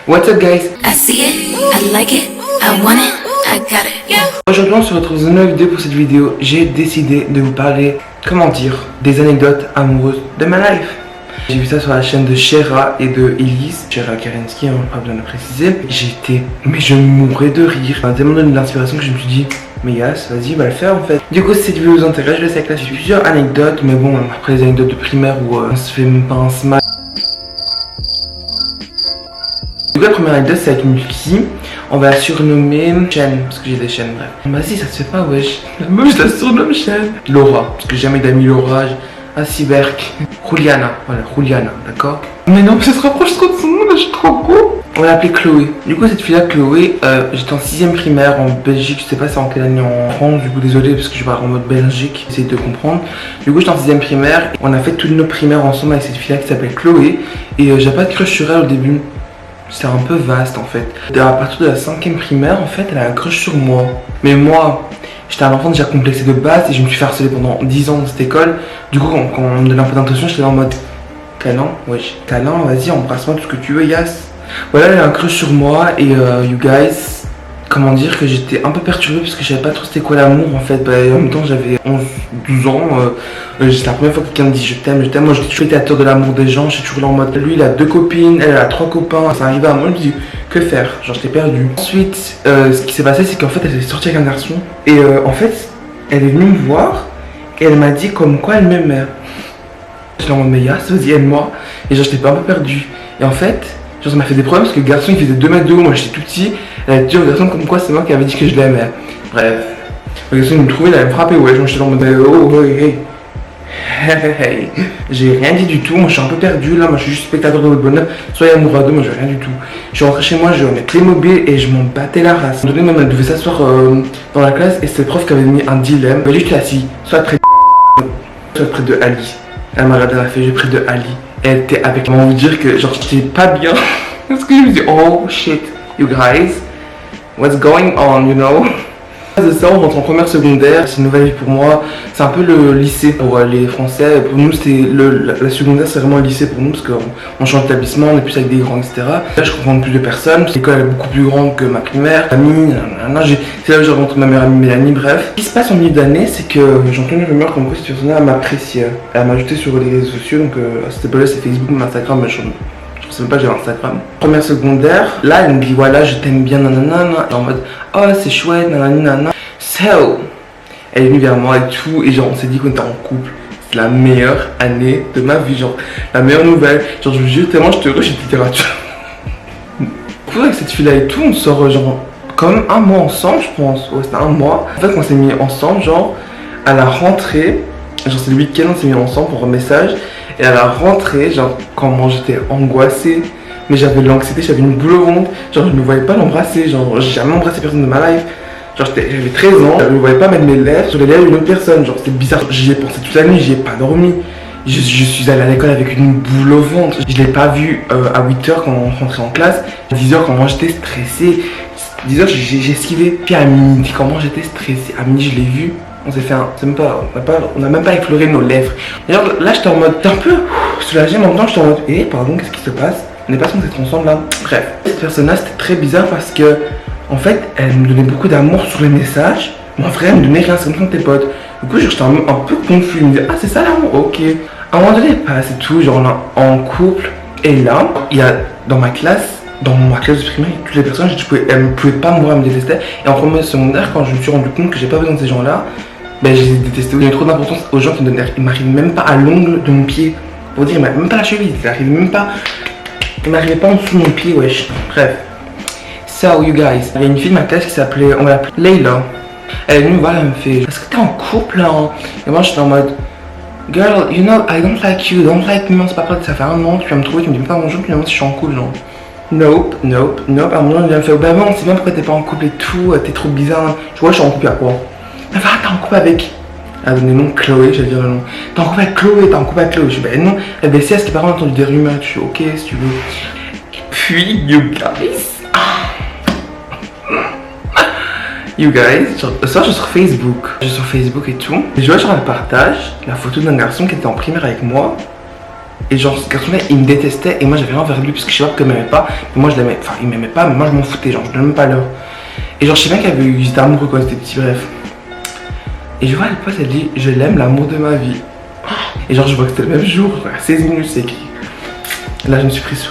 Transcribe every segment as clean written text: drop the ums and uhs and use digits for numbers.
What's up guys? I see it, I like it, I want it, I got it, yeah. Aujourd'hui on se retrouve dans une nouvelle vidéo. Pour cette vidéo, j'ai décidé de vous parler, comment dire, des anecdotes amoureuses de ma life. J'ai vu ça sur la chaîne de Shera et de Elise, Shera Kerensky, hein, pas besoin de préciser. J'étais, mais je mourais de rire. Ça m'a tellement donné de l'inspiration que je me suis dit, mais Yas, vas-y, va le faire en fait. Du coup, si cette vidéo vous intéresse, je laisse avec là, j'ai plusieurs anecdotes, mais bon, après les anecdotes de primaire où on se fait même pas un smile. Du coup, la première anecdote, c'est avec une fille. On va la surnommer Chen, parce que j'ai des chaînes, bref. Vas-y, ça se fait pas, wesh. La meuf, je la surnomme Chen. Laura, parce que j'ai jamais d'amis Laura. Ah, Cyberk. Juliana, voilà, Juliana, d'accord. Mais non, mais ça se rapproche trop de son nom, là, je suis trop beau. On va l'appeler Chloé. Du coup, cette fille-là, Chloé, j'étais en 6ème primaire en Belgique. Je sais pas c'est en quelle année en France. Du coup, désolé, parce que je parle en mode Belgique. Essayez de comprendre. Du coup, j'étais en 6ème primaire. On a fait toutes nos primaires ensemble avec cette fille-là qui s'appelle Chloé. Et j'ai pas de crush sur elle au début. C'est un peu vaste en fait. À partir de la 5ème primaire, en fait, elle a un crush sur moi. Mais moi, j'étais un enfant déjà complexé de base et je me suis fait harceler pendant 10 ans dans cette école. Du coup, quand on me donnait un peu d'intention, j'étais en mode câlin, wesh, câlin, vas-y, embrasse-moi tout ce que tu veux, Yas. Voilà, elle a un crush sur moi et you guys, comment dire que j'étais un peu perturbé parce que je savais pas trop c'était quoi l'amour en fait. En même temps, j'avais 11-12 ans. C'est la première fois que quelqu'un me dit je t'aime, je t'aime. Moi, j'étais toujours spectateur de l'amour des gens. J'étais toujours là en mode lui, il a 2 copines, elle a 3 copains. Ça arrivait à moi, je me dis que faire. Genre, j'étais perdu. Ensuite, ce qui s'est passé, c'est qu'en fait, elle est sortie avec un garçon. Et en fait, elle est venue me voir et elle m'a dit comme quoi elle m'aimait. J'étais en mode mais Yas, vas-y, aime-moi. Et genre, j'étais pas un peu perdu. Et en fait, genre, ça m'a fait des problèmes parce que le garçon il faisait 2 mètres de haut, moi j'étais tout petit. Elle a dit au garçon comme quoi c'est moi qui avait dit que je l'aimais. Bref, le garçon il me trouvait, il allait me frapper, ouais. Moi j'étais en mode oh, hey. Hey. J'ai rien dit du tout, moi je suis un peu perdu là, moi je suis juste spectateur de votre bonheur. Soyez amoureux d'eux, moi j'ai rien du tout. Je suis rentré chez moi, je mettais les mobiles et je m'en battais la race. À un moment donné, même elle devait s'asseoir dans la classe et c'est le prof qui avait mis un dilemme. Elle dit j'étais assis, soit près de soit près de Ali. Elle m'a regardé, elle a fait j'ai près de Ali. Et elle était avec moi, on veut dire que genre j'étais pas bien. Parce que je me dis oh shit, you guys, what's going on, you know? De ça, on rentre en première secondaire, c'est une nouvelle vie pour moi, c'est un peu le lycée pour les Français. Pour nous, c'était la secondaire, c'est vraiment le lycée pour nous parce qu'on change d'établissement, on est plus avec des grands, etc. Là, je rencontre plus de personnes, l'école est beaucoup plus grande que ma primaire. C'est là où j'ai rencontré ma meilleure amie Mélanie, bref. Ce qui se passe en milieu d'année, c'est que j'entends une rumeur comme quoi cette personne-là m'appréciait. Elle m'a ajouté sur les réseaux sociaux, donc à cette époque-là, c'est Facebook, mon Instagram, mais je sais même pas que j'avais Instagram. Première secondaire, là elle me dit voilà je t'aime bien nanana, et en mode oh c'est chouette nanana. So, elle est venue vers moi et tout, et genre on s'est dit qu'on était en couple. C'est la meilleure année de ma vie, genre la meilleure nouvelle. Genre je vous jure tellement j'étais heureux, j'étais littérature. Avec cette fille là et tout, on sort genre comme un mois ensemble je pense. Ouais c'était un mois. En fait on s'est mis ensemble genre à la rentrée, genre c'est le week-end on s'est mis ensemble pour un message. Et à la rentrée, genre, comment j'étais angoissée, mais j'avais de l'anxiété, j'avais une boule au ventre, genre, je ne voyais pas l'embrasser, genre, j'ai jamais embrassé personne de ma life. Genre, j'avais 13 ans, je ne voyais pas mettre mes lèvres sur les lèvres d'une autre personne, genre, c'était bizarre. J'y ai pensé toute la nuit, j'y ai pas dormi. Je suis allé à l'école avec une boule au ventre. Je l'ai pas vu à 8h quand on rentrait en classe. À 10h, comment j'étais stressée. 10h, j'ai esquivé. Puis à midi, comment j'étais stressée. À midi, je l'ai vu. On s'est fait on n'a même pas effleuré nos lèvres. D'ailleurs là j'étais en mode, t'es un peu soulagé, mais en même temps j'étais en mode, pardon, qu'est-ce qui se passe? On n'est pas censé être ensemble là. Bref, cette personne-là c'était très bizarre parce que, en fait, elle me donnait beaucoup d'amour sur les messages. Mon frère elle me donnait rien, c'est comme tes potes. Du coup j'étais un peu confus, je me disais, ah c'est ça l'amour, ok. À un moment donné, c'est tout, genre on est en couple. Et là, il y a dans ma classe de primaire, toutes les personnes, elles ne pouvaient pas mourir, elles me détestaient. Et en première secondaire, quand je me suis rendu compte que j'ai pas besoin de ces gens-là, ben je les détestais. Il y avait trop d'importance aux gens qui me donnaient. Il m'arrive même pas à l'ongle de mon pied. Pour dire, il m'arrive même pas à la cheville. Il m'arrivait pas en dessous de mon pied, wesh. Bref. So, you guys. Il y a une fille de ma classe qui s'appelait, on va l'appeler Layla. Elle est venue me voir, elle me fait, est-ce que t'es en couple là? Et moi j'étais en mode, girl, you know, I don't like you, don't like me. C'est pas grave, ça fait un an, tu viens me trouver, tu me dis pas bonjour, tu me demandes si je suis en couple, non. Nope. À un moment, il vient me faire, bah non, on sait bien pourquoi t'es pas en couple et tout, t'es trop bizarre. Je vois, je suis en couple à quoi? Elle va, t'es en couple avec. Elle a donné le nom Chloé, j'allais dire le nom. T'es en couple avec Chloé, Je dis, bah non. Elle dit, si, est-ce que par contre, entendu des rumeurs? Je suis, ok, si tu veux. Et puis, you guys, genre, ce soir, je suis sur Facebook. et tout. Et je vois, genre, elle partage la photo d'un garçon qui était en primaire avec moi. Et genre ce garçon là il me détestait et moi j'avais rien envers lui parce que je sais pas pourquoi il m'aimait pas. Mais moi je l'aimais, enfin il m'aimait pas mais moi je m'en foutais, genre je donnais même pas l'heure. Et genre je sais bien j'étais amoureux quand j'étais petit, bref. Et je vois le pote elle dit je l'aime, l'amour de ma vie. Et genre je vois que c'était le même jour, à 16 minutes c'est écrit. Là je me suis pris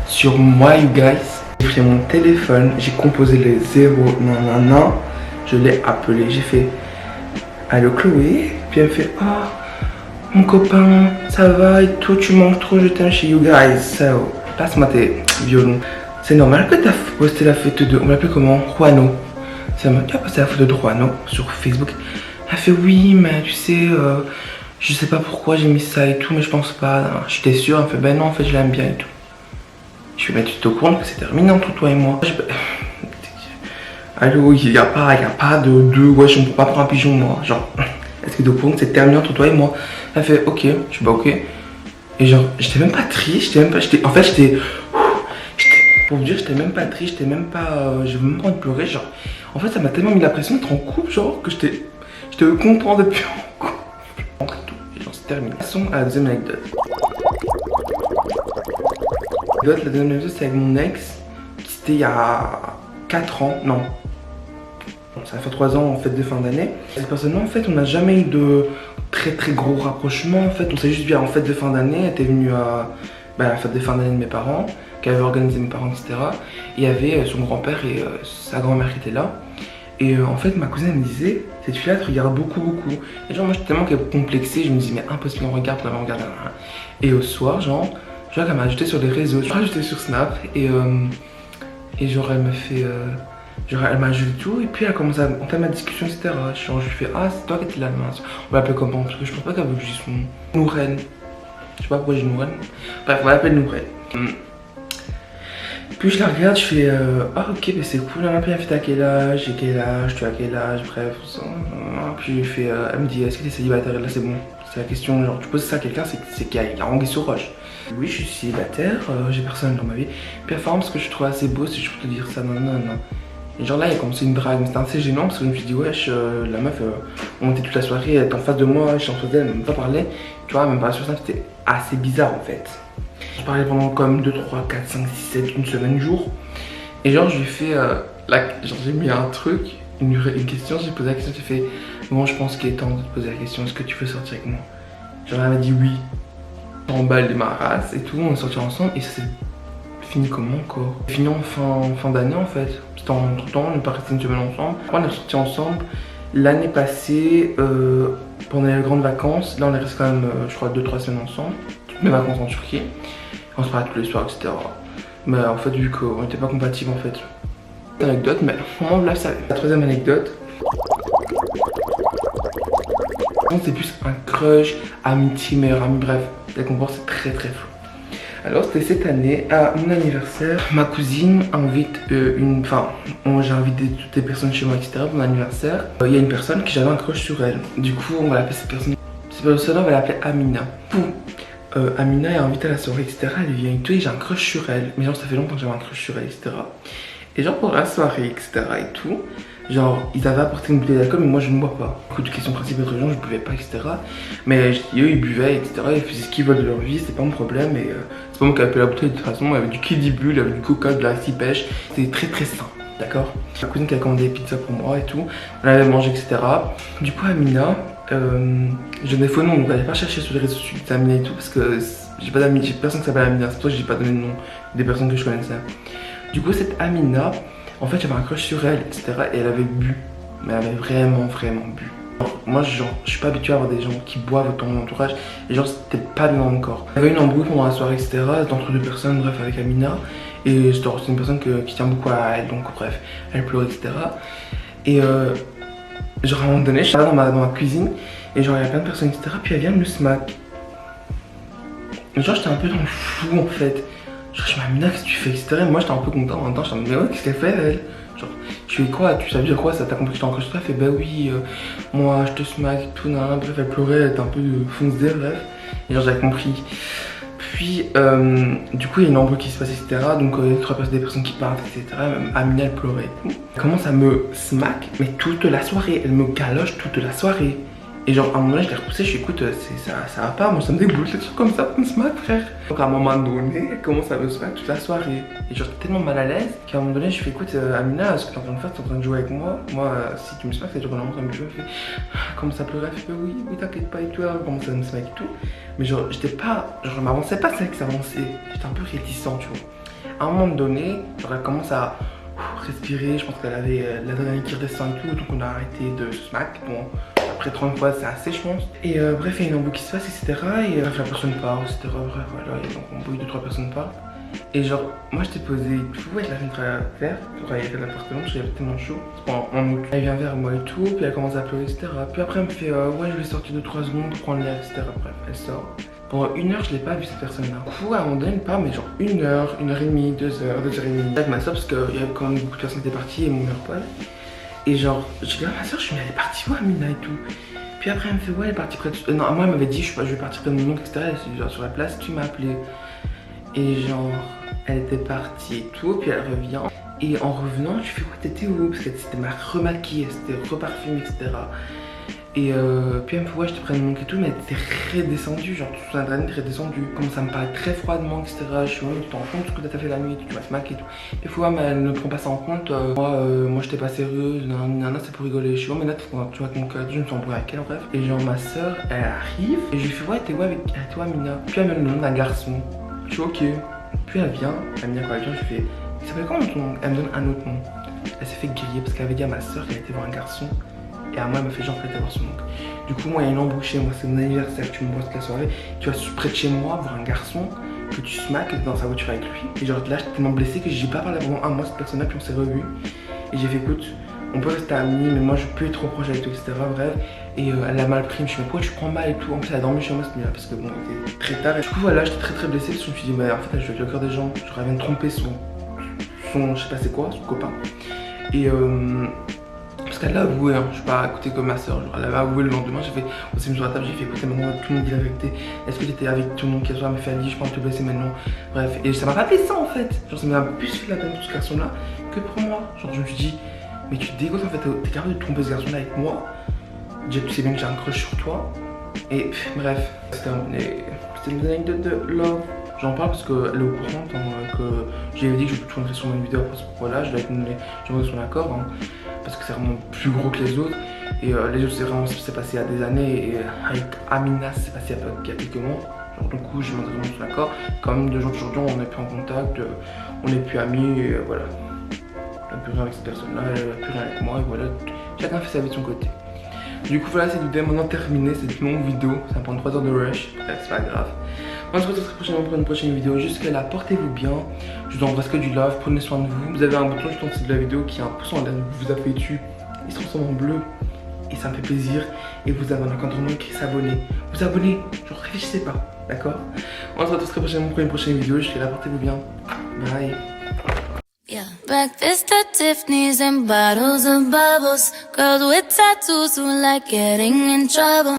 sur moi you guys. J'ai pris mon téléphone, j'ai composé les zéros, nanana. Je l'ai appelé, j'ai fait allô Chloé. Puis elle me fait oh mon copain, ça va et tout, tu manques trop, je t'aime chez you guys. So, passe-moi tes violons. C'est normal que t'as posté la photo de, on l'appelait comment, Juano. Ça m'a posté la photo de Juano sur Facebook. Elle fait oui, mais tu sais, je sais pas pourquoi j'ai mis ça et tout, mais je pense pas. J'étais sûre, elle me fait ben non, en fait je l'aime bien et tout. Je fais ben tu te compte que c'est terminé entre toi et moi. Allô, il y a pas de ouais, je ne peux pas prendre un pigeon moi, genre. Est-ce que de point c'est terminé entre toi et moi? Elle fait ok, je suis pas ok. Et genre, j'étais même pas triste, en fait j'étais, pour vous dire, j'étais même pas triste, j'étais même pas, je veux même pas de pleurer, genre. En fait ça m'a tellement mis la pression d'être en couple, genre, que j'étais content d'être en couple. Et genre c'est terminé. Passons à la deuxième anecdote. La deuxième anecdote c'est avec mon ex, c'était il y a 4 ans, non. Ça fait 3 ans en fête de fin d'année. Cette personne-là, en fait, on n'a jamais eu de très gros rapprochement. En fait, on s'est juste vu en fête de fin d'année. Elle était venue à la fête de fin d'année de mes parents, qu'avaient organisé mes parents, etc. Et il y avait son grand-père et sa grand-mère qui étaient là. Et en fait, ma cousine me disait, cette fille-là te regarde beaucoup. Et genre, moi, j'étais tellement complexée, je me disais, mais impossible, on regarde, on regarde. Et au soir, genre, je vois qu'elle m'a ajouté sur les réseaux. Je m'a ajouté sur Snap et genre, elle me fait. Genre elle m'a ajouté tout et puis elle a commencé à entamer ma discussion etc. Genre je lui fais ah c'est toi qui étais là mince. On va l'appeler comment? Parce que je pense pas qu'elle veut que je dise son Nouren. Je sais pas pourquoi j'ai Nouren. Bref on va l'appeler Nouren. Puis je la regarde, je fais ah ok mais c'est cool, elle m'a bien fait à quel âge, j'ai quel âge, tu as quel âge, bref. Puis je lui fais, elle me dit est-ce que t'es célibataire? Et là c'est bon. C'est la question, genre tu poses ça à quelqu'un c'est qu'il y a anguille sur roche. Oui je suis célibataire, j'ai personne dans ma vie. Puis elle fait parce que je trouve assez beau si je peux te dire ça, non. Et genre là il a commencé une drague, mais c'était assez gênant parce que je me suis dit wesh la meuf on était toute la soirée, elle était en face de moi, je suis en face d'elle, elle m'a pas parlé. Tu vois, même pas sur ça, c'était assez bizarre en fait. Je parlais pendant comme 2, 3, 4, 5, 6, 7, une semaine, jour. Et genre je lui ai fait, genre j'ai mis un truc, une question, j'ai posé la question, j'ai fait bon je pense qu'il est temps de te poser la question, est-ce que tu veux sortir avec moi? Genre elle m'a dit oui. En balle ma race et tout, on est sortis ensemble et ça s'est fini comment encore? Fini en fin d'année en fait. C'était entre temps, on est pas resté une semaine ensemble. Après on est sortis ensemble l'année passée pendant les grandes vacances. Là on est resté quand même je crois 2-3 semaines ensemble. Toutes mes vacances en Turquie. On se parlait tous les soirs etc. Mais en fait vu qu'on n'était pas compatibles en fait. Anecdote mais on me l'a savait. La troisième anecdote. C'est plus un crush, amitié, meilleur ami, bref, la comparaison c'est très flou. Alors c'était cette année, à mon anniversaire, ma cousine invite j'ai invité toutes les personnes chez moi, etc. pour mon anniversaire. Il y a une personne qui j'avais un crush sur elle. Du coup on va l'appeler cette personne. Cette personne-là on va l'appeler Amina. Amina est invitée à la soirée, etc. Elle vient et tout et j'ai un crush sur elle. Mais genre ça fait longtemps que j'avais un crush sur elle, etc. Et genre pour la soirée, etc. et tout. Genre, ils avaient apporté une bouteille d'alcool, mais moi je ne bois pas. Beaucoup de questions principales de gens, je buvais pas, etc. Mais eux, ils buvaient, etc. Ils faisaient ce qu'ils veulent de leur vie, c'était pas mon problème. Et c'est pas moi qui avais appelé la bouteille de toute façon. Il y avait du Kid Bull, il y avait du Coca, de la cipèche. C'était très sain, d'accord? Ma cousine qui a commandé des pizzas pour moi et tout. On avait mangé, etc. Du coup, Amina, je n'ai faux nom, donc allez pas chercher sur les réseaux sociaux d'Amina et tout, parce que j'ai pas d'amis, j'ai personne qui s'appelle Amina. C'est pour ça que j'ai pas donné le nom des personnes que je connaissais. Du coup, cette Amina. En fait j'avais un crush sur elle, etc. Et elle avait bu. Mais elle avait vraiment bu. Alors, moi genre, je suis pas habitué à avoir des gens qui boivent dans mon entourage. Et genre c'était pas bien dans mon corps. Il y avait une embrouille pendant la soirée, etc. Entre deux personnes, bref avec Amina. Et c'est une personne qui tient beaucoup à elle. Donc bref, elle pleurait, etc. Et genre à un moment donné, je suis dans ma cuisine. Et genre il y a plein de personnes, etc. Puis elle vient me smack. Et genre j'étais un peu dans le flou en fait. Genre je me dis Amina qu'est-ce que tu fais, etc. Et moi j'étais un peu content en même temps, je me dis mais ouais qu'est-ce qu'elle fait elle? Genre tu fais quoi, tu savais dire quoi, ça t'a compris que j'étais en crush sur toi? Elle fait bah oui moi je te smack et tout, nan, bref elle pleurait, elle était un peu foncée, bref. Et genre j'avais compris. Puis du coup il y a une embrouille qui se passe, etc. Donc il y a des personnes qui partent, etc. Même Amina elle pleurait et tout. Elle commence à me smack mais toute la soirée, elle me galoche toute la soirée. Et genre, à un moment donné, je l'ai repoussé, je suis écoute, ça va pas, moi ça me dégoûte, les trucs comme ça, on se smack, frère. Donc à un moment donné, elle commence à me smack toute la soirée. Et genre, j'étais tellement mal à l'aise qu'à un moment donné, je fais écoute, Amina, ce que t'es en train de faire, t'es en train de jouer avec moi. Moi, si tu me smacks, c'est genre, on est en train de jouer. Elle fait, comment ça pleurait, elle fait, oui, t'inquiète pas et tout, elle commence à me smack et tout. Mais genre, j'étais pas, genre, je m'avançais pas, c'est vrai que ça avançait. J'étais un peu réticent, tu vois. À un moment donné, genre, elle commence à respirer, je pense qu'elle avait l'adrénaline qui redescend et tout, donc on a arrêté de se smack. Bon, après 30 fois, c'est assez, je pense. Et bref, il y a une embrouille qui se passe, etc. Et bref, la personne part, etc. Bref, voilà, il y a une embrouille, 2-3 personnes partent. Et genre, moi j'étais posé et tout, avec la fenêtre verte, pour aller à l'appartement, parce qu'il y avait tellement chaud. C'est en août. Elle vient vers moi et tout, puis elle commence à pleurer, etc. Puis après, elle me fait, ouais, je vais sortir de 3 secondes, prendre l'air, etc. Bref, elle sort. Pendant 1 heure, je l'ai pas vu cette personne-là. Du coup, à un moment donné, elle part, mais genre 1 heure, 1h30, 2 heures, 2 heures et demie. Avec ma soeur, parce qu'il y avait quand même beaucoup de personnes qui étaient parties et mon meilleur pote. Et genre, je dis à ma soeur, je suis mais elle est partie où, Amina et tout. Puis après, elle me fait, ouais, elle est partie près de. Non, moi, elle m'avait dit, je vais partir près de mon oncle, etc. Elle dit, genre, sur la place, tu m'as appelé. Et genre, elle était partie et tout, puis elle revient. Et en revenant, je fais, ouais, t'étais où? Parce qu'elle s'était remaquillée, elle s'était reparfumée, etc. Et puis elle me fait ouais je te prends mon oncle et tout, mais elle était redescendue, genre toute son adrénaline redescendue. Commence à me parler très froidement, etc. Je suis ouais mais tu t'en rends compte ce que t'as fait la nuit, tu vas se maquer et tout. Et puis ouais mais elle ne prend pas ça en compte, moi j'étais pas sérieuse, nanana c'est pour rigoler. Je suis ouais mais là tu vois ton cœur, je me suis embrouillé avec elle bref. Et genre ma soeur elle arrive et je lui fais ouais t'es où avec toi Mina. Puis elle me donne le nom d'un garçon, je suis ok. Puis elle vient quoi elle vient, je lui fais il s'appelle comment ton nom? Elle me donne un autre nom. Elle s'est fait griller parce qu'elle avait dit à ma soeur qu'elle était voir un garçon. Et à moi, elle m'a fait genre, fallait voir son oncle. Du coup, moi, il y a une embrouille chez moi, c'est mon anniversaire, tu me vois toute la soirée. Tu vas près de chez moi voir un garçon que tu smacks dans sa voiture avec lui. Et genre là, j'étais tellement blessé que j'ai pas parlé pendant 1 mois cette personne-là, puis on s'est revus. Et j'ai fait écoute, on peut rester amis, mais moi je peux être trop proche avec toi, etc. Bref. Et elle a mal pris, je me suis dit, pourquoi tu prends mal et tout. En plus, elle a dormi chez moi cette nuit-là parce que bon, il était très tard. Et du coup, voilà, j'étais très blessé parce que je me suis dit, mais en fait, elle joue avec le cœur des gens. J'aurais bien trompé son, je sais pas c'est quoi, son copain. Et parce qu'elle l'a avoué, hein. Je suis pas écouté comme ma soeur, elle avait avoué le lendemain, j'ai fait, on s'est mis sur la table, j'ai fait écoutez maintenant tout le monde dit la vérité. Est-ce que t'étais avec tout le monde qui a soir, elle m'a fait Ali, je pense te blesser maintenant. Bref, et ça m'a pas fait ça en fait. Genre ça m'a plus fait la peine pour ce garçon là que pour moi. Genre je me suis dit, mais tu te dégoûtes en fait, t'es capable de tromper ce garçon là avec moi. Déjà tu sais bien que j'ai un crush sur toi. Et bref, c'était une anecdote de love. J'en parle parce qu'elle est au courant que j'ai dit que je tournerais sur une vidéo après ce voilà, je vais demander son accord hein, parce que c'est vraiment plus gros que les autres. Et les autres c'est vraiment c'est passé il y a des années et avec Amina c'est passé il y a quelques mois. Genre du coup j'ai demandé son accord. Quand même de jour aujourd'hui on n'est plus en contact, on n'est plus amis et voilà. Elle n'a plus rien avec cette personne là, elle n'a plus rien avec moi et voilà. Chacun fait sa vie de son côté. Du coup voilà cette vidéo est maintenant terminée, c'est une longue vidéo, ça va prendre 3 heures de rush, bref c'est pas grave. On se retrouve très prochainement pour une prochaine vidéo. Jusqu'à là, portez-vous bien. Je vous embrasse que du love, prenez soin de vous. Vous avez un bouton juste en dessous de la vidéo qui est un pouce en l'air, vous appuyez dessus. Il se transforme en bleu et ça me fait plaisir. Et vous avez un encadrement écrit s'abonner. Vous abonnez, genre réfléchissez pas, d'accord? On se retrouve très prochainement pour une prochaine vidéo. Jusqu'à là, portez-vous bien. Bye. Yeah. Breakfast at Tiffany's and bottles of bubbles. Girls with tattoos who like getting in trouble.